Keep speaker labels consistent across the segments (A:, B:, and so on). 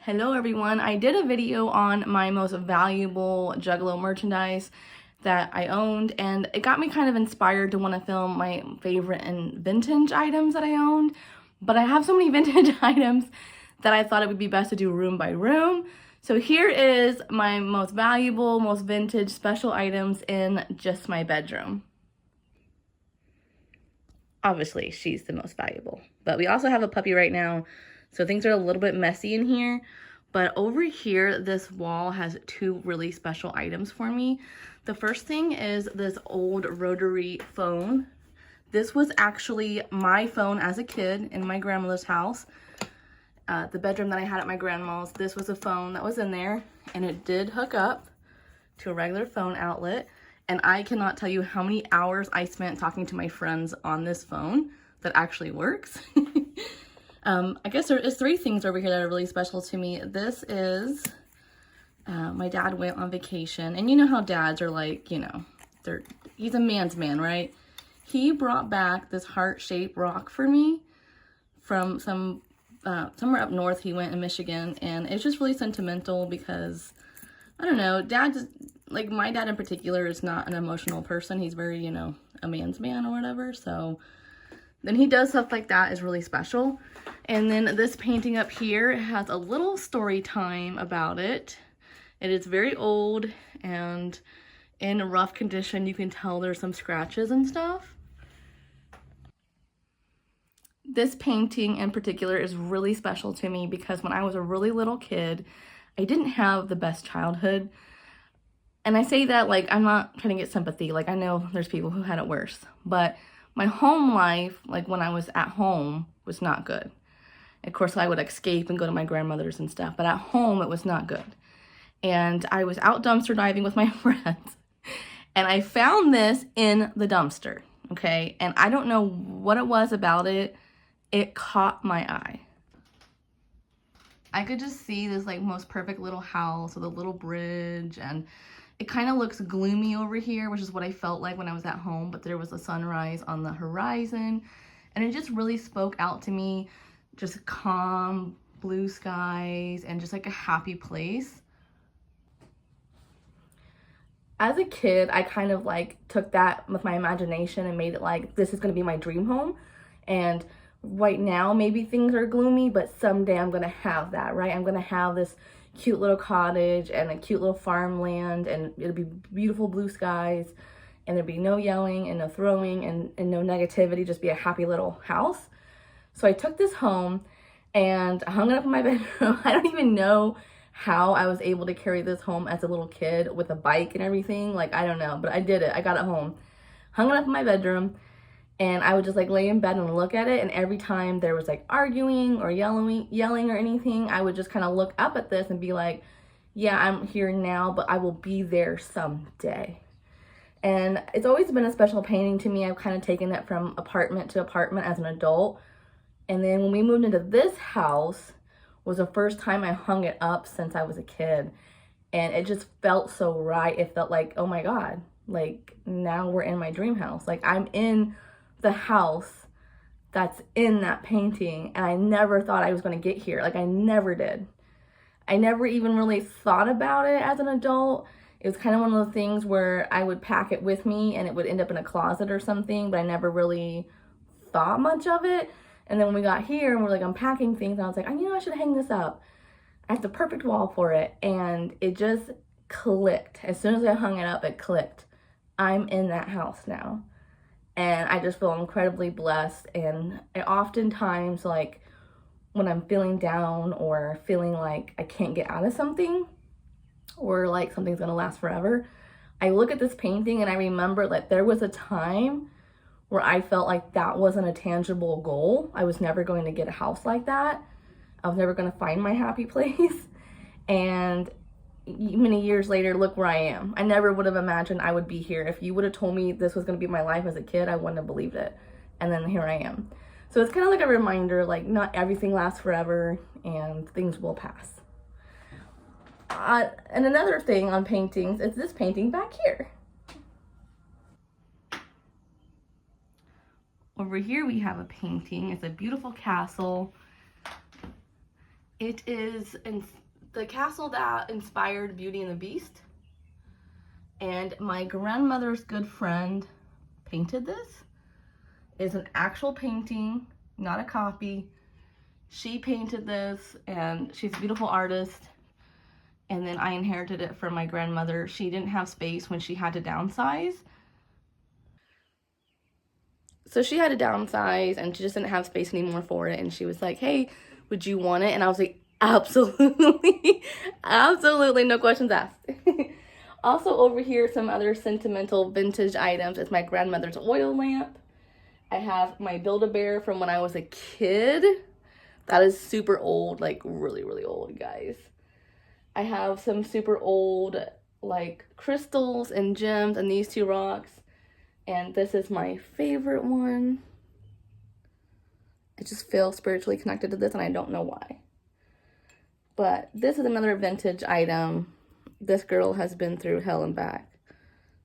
A: Hello everyone, I did a video on my most valuable Juggalo merchandise that I owned, and it got me kind of inspired to want to film my favorite and vintage items that I owned. But I have so many vintage items that I thought it would be best to do room by room. So here is my most valuable, most vintage special items in just my bedroom. Obviously, she's the most valuable. But we also have a puppy right now, so things are a little bit messy in here. But over here, this wall has two really special items for me. The first thing is this old rotary phone. This was actually my phone as a kid in my grandmother's house. The bedroom that I had at my grandma's, this was a phone that was in there, and it did hook up to a regular phone outlet. And I cannot tell you how many hours I spent talking to my friends on this phone that actually works. I guess there is three things over here that are really special to me. This is, my dad went on vacation, and you know how dads are like, you know, he's a man's man, right? He brought back this heart-shaped rock for me from somewhere up north. He went in Michigan, and it's just really sentimental because, I don't know, like my dad in particular is not an emotional person. He's very, you know, a man's man or whatever. So then he does stuff like that is really special. And then this painting up here has a little story time about it. It is very old and in a rough condition. You can tell there's some scratches and stuff. This painting in particular is really special to me because when I was a really little kid, I didn't have the best childhood. And I say that like I'm not trying to get sympathy. Like I know there's people who had it worse. But my home life, like when I was at home, was not good. Of course, I would escape and go to my grandmother's and stuff. But at home, it was not good. And I was out dumpster diving with my friends. And I found this in the dumpster. Okay? And I don't know what it was about it. It caught my eye. I could just see this like most perfect little house with a little bridge, and it kind of looks gloomy over here, which is what I felt like when I was at home, but there was a sunrise on the horizon, and it just really spoke out to me, just calm blue skies and just like a happy place. As a kid, I kind of like took that with my imagination and made it like, this is going to be my dream home. And right now, maybe things are gloomy, but someday I'm going to have that, right? I'm going to have this cute little cottage and a cute little farmland, and it'll be beautiful blue skies, and there'll be no yelling and no throwing and no negativity, just be a happy little house. So I took this home and I hung it up in my bedroom. I don't even know how I was able to carry this home as a little kid with a bike and everything. Like, I don't know, but I did it. I got it home, hung it up in my bedroom, and I would just like lay in bed and look at it. And every time there was like arguing or yelling or anything, I would just kind of look up at this and be like, yeah, I'm here now, but I will be there someday. And it's always been a special painting to me. I've kind of taken it from apartment to apartment as an adult. And then when we moved into this house was the first time I hung it up since I was a kid. And it just felt so right. It felt like, oh my God, like now we're in my dream house. Like I'm in the house that's in that painting, and I never thought I was going to get here. Like I never did. I never even really thought about it as an adult. It was kind of one of those things where I would pack it with me and it would end up in a closet or something, but I never really thought much of it. And then when we got here and we're like unpacking things, I was like, I should hang this up. I have the perfect wall for it. And it just clicked. As soon as I hung it up, it clicked. I'm in that house now. And I just feel incredibly blessed. And I oftentimes, like, when I'm feeling down or feeling like I can't get out of something, or like something's gonna last forever, I look at this painting and I remember that there was a time where I felt like that wasn't a tangible goal. I was never going to get a house like that. I was never gonna find my happy place. And many years later, look where I am. I never would have imagined I would be here. If you would have told me this was going to be my life as a kid, I wouldn't have believed it. And then here I am. So it's kind of like a reminder, like not everything lasts forever and things will pass. And another thing on paintings is this painting back here. Over here we have a painting. It's a beautiful castle. It is the castle that inspired Beauty and the Beast. And my grandmother's good friend painted this. It's an actual painting, not a copy. She painted this, and she's a beautiful artist. And then I inherited it from my grandmother. She didn't have space when she had to downsize. So she had to downsize, and she just didn't have space anymore for it. And she was like, hey, would you want it? And I was like, absolutely. Absolutely, no questions asked. Also over here, some other sentimental vintage items is my grandmother's oil lamp. I have my Build-A-Bear from when I was a kid. That is super old, like really, really old, guys. I have some super old, like, crystals and gems and these two rocks. And this is my favorite one. I just feel spiritually connected to this, and I don't know why. But this is another vintage item. This girl has been through hell and back.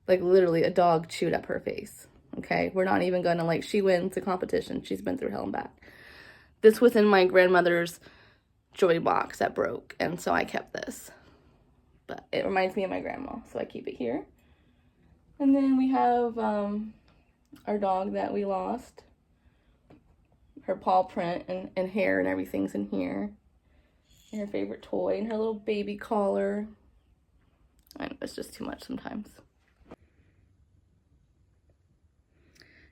A: Like, literally, a dog chewed up her face. Okay, we're not even gonna, like, she wins the competition. She's been through hell and back. This was in my grandmother's joy box that broke, and so I kept this. But it reminds me of my grandma, so I keep it here. And then we have our dog that we lost. Her paw print and hair and everything's in here. And her favorite toy and her little baby collar. I know, it's just too much sometimes.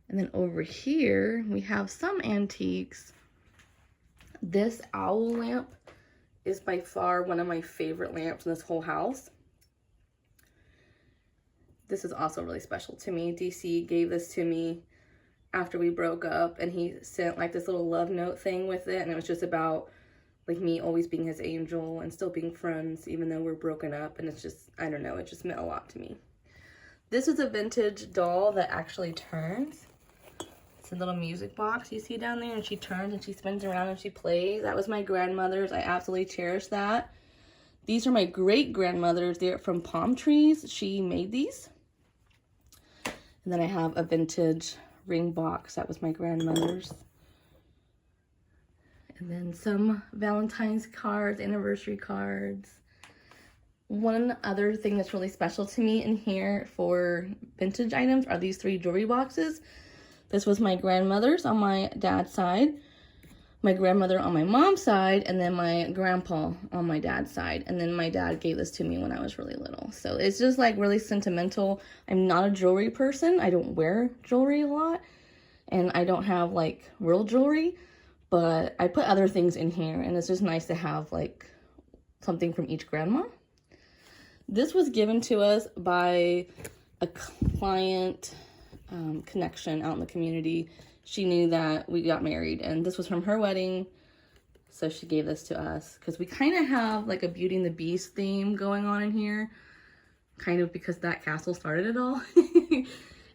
A: And then over here, we have some antiques. This owl lamp is by far one of my favorite lamps in this whole house. This is also really special to me. DC gave this to me after we broke up, and he sent like this little love note thing with it, and it was just about like me always being his angel and still being friends even though we're broken up. And it's just, I don't know, it just meant a lot to me. This is a vintage doll that actually turns. It's a little music box you see down there, and she turns and she spins around and she plays. That was my grandmother's. I absolutely cherish that. These are my great-grandmother's. They're from palm trees. She made these. And then I have a vintage ring box. That was my grandmother's. And then some Valentine's cards, anniversary cards. One other thing that's really special to me in here for vintage items are these 3 jewelry boxes. This was my grandmother's on my dad's side, my grandmother on my mom's side, and then my grandpa on my dad's side. And then my dad gave this to me when I was really little. So it's just like really sentimental. I'm not a jewelry person. I don't wear jewelry a lot, and I don't have like real jewelry, but I put other things in here, and it's just nice to have like something from each grandma. This was given to us by a client connection out in the community. She knew that we got married, and this was from her wedding, so she gave this to us because we kind of have like a Beauty and the Beast theme going on in here, kind of because that castle started it all.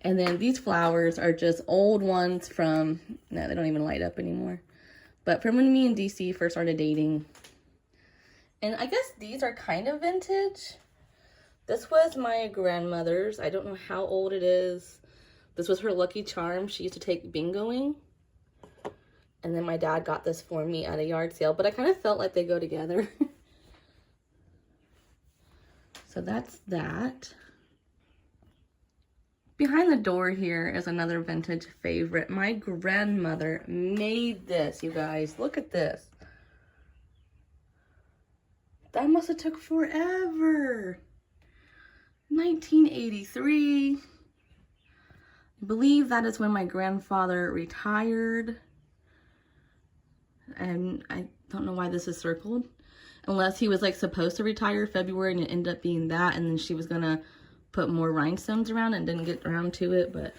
A: And then these flowers are just old ones from, no, they don't even light up anymore, but from when me and DC first started dating. And I guess these are kind of vintage. This was my grandmother's. I don't know how old it is. This was her lucky charm. She used to take bingoing. And then my dad got this for me at a yard sale, but I kind of felt like they go together. So that's that. Behind the door here is another vintage favorite. My grandmother made this, you guys. Look at this. That must have took forever. 1983. I believe that is when my grandfather retired. And I don't know why this is circled. Unless he was like supposed to retire February and it ended up being that. And then she was going to put more rhinestones around and didn't get around to it. But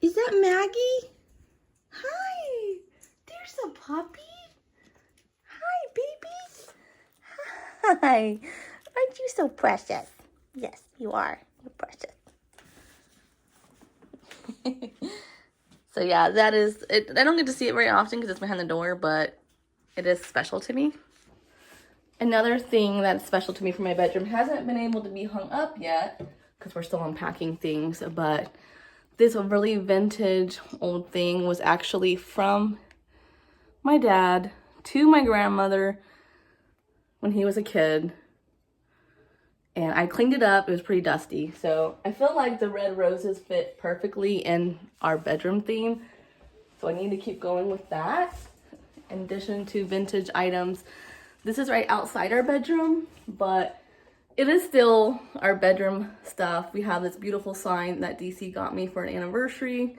A: is that Maggie? Hi. There's a puppy. Hi, baby. Hi. Aren't you so precious? Yes, you are. You're precious. So yeah, that is it. I don't get to see it very often because it's behind the door, but it is special to me. Another thing that's special to me for my bedroom hasn't been able to be hung up yet because we're still unpacking things, but this really vintage old thing was actually from my dad to my grandmother when he was a kid. And I cleaned it up. It was pretty dusty. So I feel like the red roses fit perfectly in our bedroom theme. So I need to keep going with that. In addition to vintage items. This is right outside our bedroom, but it is still our bedroom stuff. We have this beautiful sign that DC got me for an anniversary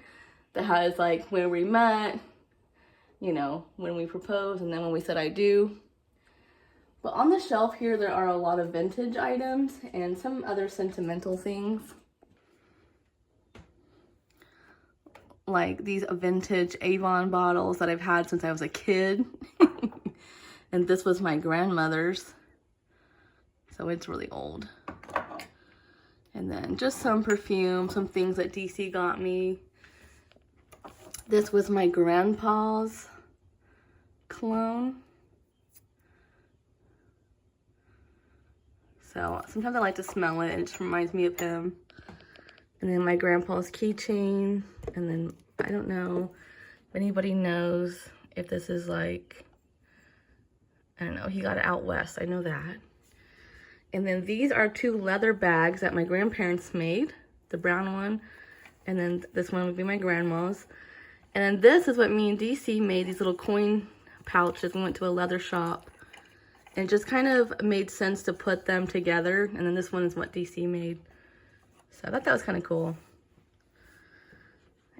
A: that has like where we met, you know, when we proposed, and then when we said I do. But on the shelf here, there are a lot of vintage items and some other sentimental things. Like these vintage Avon bottles that I've had since I was a kid. And this was my grandmother's. So it's really old. And then just some perfume, some things that DC got me. This was my grandpa's cologne. So sometimes I like to smell it and it just reminds me of him. And then my grandpa's keychain. And then I don't know if anybody knows if this is like, I don't know, he got it out west. I know that. And then these are 2 leather bags that my grandparents made. The brown one. And then this one would be my grandma's. And then this is what me and DC made, these little coin pouches. We went to a leather shop. And it just kind of made sense to put them together. And then this one is what DC made. So I thought that was kind of cool.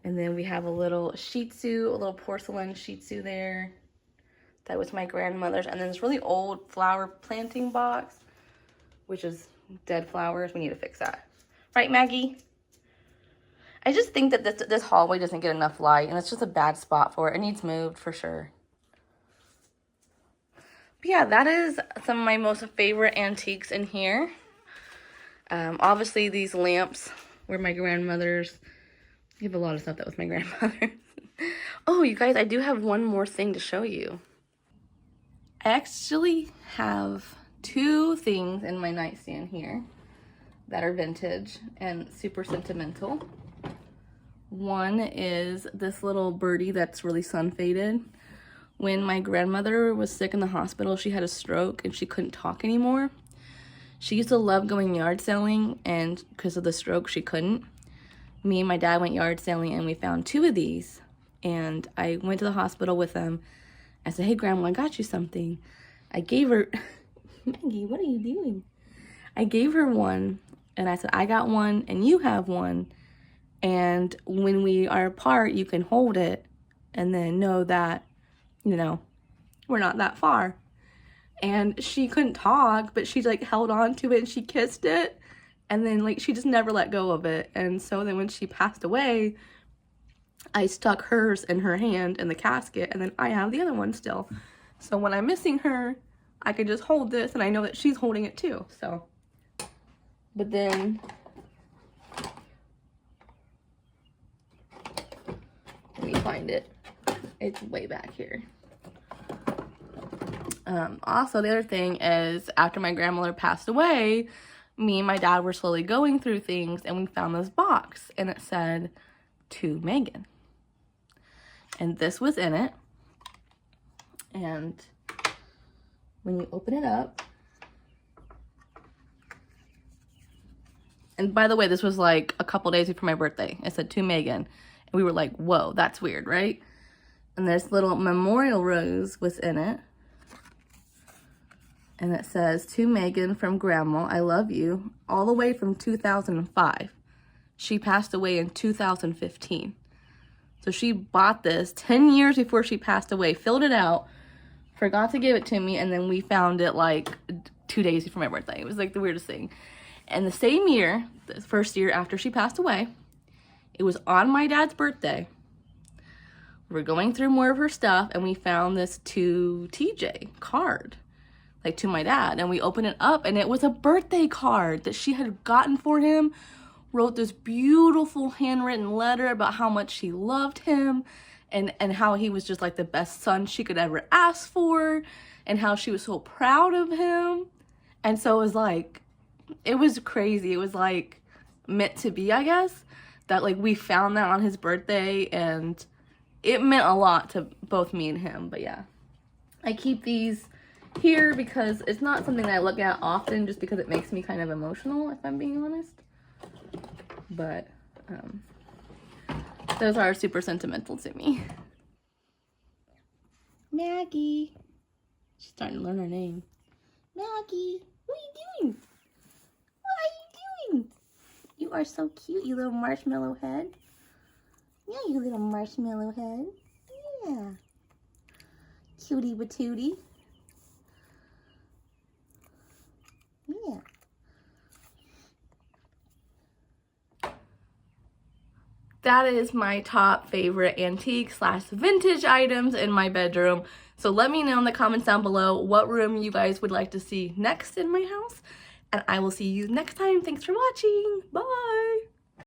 A: And then we have a little Shih Tzu, a little porcelain Shih Tzu there. That was my grandmother's. And then this really old flower planting box, which is dead flowers. We need to fix that. Right, Maggie? I just think that this hallway doesn't get enough light, and it's just a bad spot for it. It needs moved for sure. But yeah, that is some of my most favorite antiques in here. Obviously, these lamps were my grandmother's. I have a lot of stuff that was my grandmother's. Oh, you guys, I do have one more thing to show you. I actually have 2 things in my nightstand here that are vintage and super sentimental. One is this little birdie that's really sun faded. When my grandmother was sick in the hospital, she had a stroke and she couldn't talk anymore. She used to love going yard selling, and because of the stroke, she couldn't. Me and my dad went yard selling and we found 2 of these. And I went to the hospital with them. I said, hey, Grandma, I got you something. I gave her, Maggie, what are you doing? I gave her one and I said, I got one and you have one. And when we are apart, you can hold it and then know that, you know, we're not that far. And she couldn't talk, but she like held on to it and she kissed it. And then like she just never let go of it. And so then when she passed away, I stuck hers in her hand in the casket, and then I have the other one still. So when I'm missing her, I can just hold this and I know that she's holding it too. So, but then let me find it. It's way back here. Also, the other thing is after my grandmother passed away, me and my dad were slowly going through things and we found this box and it said, to Megan. And this was in it. And when you open it up, and by the way, this was like a couple days before my birthday. It said to Megan. And we were like, whoa, that's weird, right? And this little memorial rose was in it. And it says, to Megan from Grandma, I love you, all the way from 2005. She passed away in 2015. So she bought this 10 years before she passed away, filled it out, forgot to give it to me, and then we found it like 2 days before my birthday. It was like the weirdest thing. And the same year, the first year after she passed away, it was on my dad's birthday. We're going through more of her stuff, and we found this to TJ card, like to my dad. And we opened it up, and it was a birthday card that she had gotten for him. Wrote this beautiful handwritten letter about how much she loved him and how he was just like the best son she could ever ask for and how she was so proud of him. And so it was like, it was crazy. It was like meant to be, I guess, that like we found that on his birthday, and it meant a lot to both me and him. But yeah, I keep these here because it's not something that I look at often, just because it makes me kind of emotional, if I'm being honest. But those are super sentimental to me. Maggie. She's starting to learn her name. Maggie, what are you doing? What are you doing? You are so cute, you little marshmallow head. Yeah, you little marshmallow head. Yeah. Cutie patootie. Yeah. That is my top favorite antique / vintage items in my bedroom. So let me know in the comments down below what room you guys would like to see next in my house. And I will see you next time. Thanks for watching. Bye.